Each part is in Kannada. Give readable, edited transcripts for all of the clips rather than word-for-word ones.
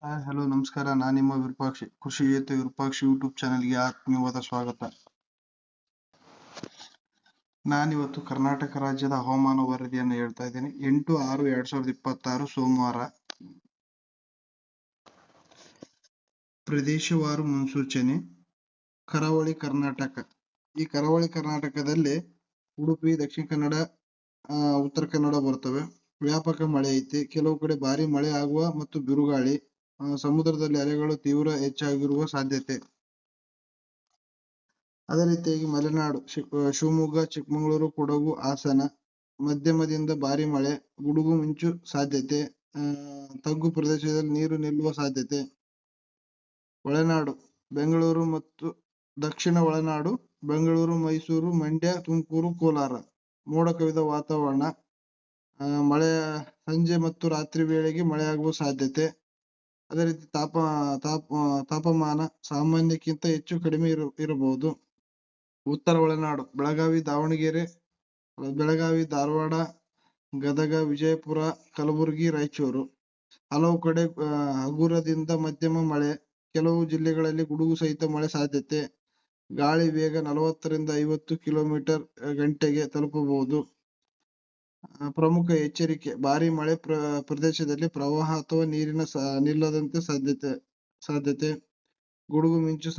ಹಲೋ ನಮಸ್ಕಾರ. ನಾನು ನಿಮ್ಮ ವಿರೂಪಾಕ್ಷಿ. ಕೃಷಿಯೇತು ವಿರೂಪಾಕ್ಷಿ ಯೂಟ್ಯೂಬ್ ಚಾನೆಲ್ಗೆ ಆತ್ಮೀಯವಾದ ಸ್ವಾಗತ. ನಾನಿವತ್ತು ಕರ್ನಾಟಕ ರಾಜ್ಯದ ಹವಾಮಾನ ವರದಿಯನ್ನು ಹೇಳ್ತಾ ಇದ್ದೀನಿ. 8/6/2026 ಸೋಮವಾರ. ಪ್ರದೇಶವಾರು ಮುನ್ಸೂಚನೆ. ಕರಾವಳಿ ಕರ್ನಾಟಕ. ಈ ಕರಾವಳಿ ಕರ್ನಾಟಕದಲ್ಲಿ ಉಡುಪಿ, ದಕ್ಷಿಣ ಕನ್ನಡ, ಉತ್ತರ ಕನ್ನಡ ಬರ್ತವೆ. ವ್ಯಾಪಕ ಮಳೆ ಐತಿ. ಕೆಲವು ಕಡೆ ಭಾರಿ ಮಳೆ ಆಗುವ ಮತ್ತು ಬಿರುಗಾಳಿ. ಸಮುದ್ರದಲ್ಲಿ ಅಲೆಗಳು ತೀವ್ರ ಹೆಚ್ಚಾಗಿರುವ ಸಾಧ್ಯತೆ. ಅದೇ ರೀತಿಯಾಗಿ ಮಲೆನಾಡು ಶಿವಮೊಗ್ಗ, ಚಿಕ್ಕಮಗಳೂರು, ಕೊಡಗು, ಹಾಸನ ಮಧ್ಯಮದಿಂದ ಭಾರಿ ಮಳೆ, ಗುಡುಗು ಮಿಂಚು ಸಾಧ್ಯತೆ. ತಗ್ಗು ಪ್ರದೇಶದಲ್ಲಿ ನೀರು ನಿಲ್ಲುವ ಸಾಧ್ಯತೆ. ಒಳನಾಡು ಬೆಂಗಳೂರು ಮತ್ತು ದಕ್ಷಿಣ ಒಳನಾಡು ಬೆಂಗಳೂರು, ಮೈಸೂರು, ಮಂಡ್ಯ, ತುಮಕೂರು, ಕೋಲಾರ ಮೋಡ ಕವಿದ ವಾತಾವರಣ. ಮಳೆ ಸಂಜೆ ಮತ್ತು ರಾತ್ರಿ ವೇಳೆಗೆ ಮಳೆಯಾಗುವ ಸಾಧ್ಯತೆ. ಅದೇ ರೀತಿ ತಾಪಮಾನ ಸಾಮಾನ್ಯಕ್ಕಿಂತ ಹೆಚ್ಚು ಕಡಿಮೆ ಇರಬಹುದು. ಉತ್ತರ ಒಳನಾಡು ಬೆಳಗಾವಿ, ದಾವಣಗೆರೆ, ಧಾರವಾಡ, ಗದಗ, ವಿಜಯಪುರ, ಕಲಬುರಗಿ, ರಾಯಚೂರು ಹಲವು ಕಡೆ ಹಗುರದಿಂದ ಮಧ್ಯಮ ಮಳೆ. ಕೆಲವು ಜಿಲ್ಲೆಗಳಲ್ಲಿ ಗುಡುಗು ಸಹಿತ ಮಳೆ ಸಾಧ್ಯತೆ. ಗಾಳಿ ವೇಗ 40ರಿಂದ 50 ಕಿಲೋಮೀಟರ್ ಗಂಟೆಗೆ ತಲುಪಬಹುದು. ಪ್ರಮುಖ ಎಚ್ಚರಿಕೆ: ಭಾರಿ ಮಳೆ ಪ್ರದೇಶದಲ್ಲಿ ಪ್ರವಾಹ ಅಥವಾ ನೀರಿನ ನಿಲ್ಲದಂತೆ ಸಾಧ್ಯತೆ. ಗುಡುಗು ಮಿಂಚು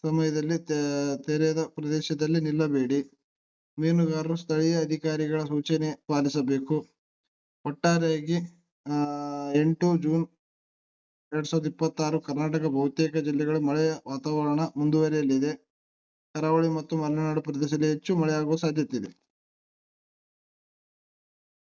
ಸಮಯದಲ್ಲಿ ತೆರೆದ ಪ್ರದೇಶದಲ್ಲಿ ನಿಲ್ಲಬೇಡಿ. ಮೀನುಗಾರರು ಸ್ಥಳೀಯ ಅಧಿಕಾರಿಗಳ ಸೂಚನೆ ಪಾಲಿಸಬೇಕು. ಒಟ್ಟಾರೆಯಾಗಿ 8 ಜೂನ್ 2026 ಕರ್ನಾಟಕ ಬಹುತೇಕ ಜಿಲ್ಲೆಗಳ ಮಳೆಯ ವಾತಾವರಣ ಮುಂದುವರಿಯಲಿದೆ. ಕರಾವಳಿ ಮತ್ತು ಮಲೆನಾಡು ಪ್ರದೇಶದಲ್ಲಿ ಹೆಚ್ಚು ಮಳೆಯಾಗುವ ಸಾಧ್ಯತೆ ಇದೆ.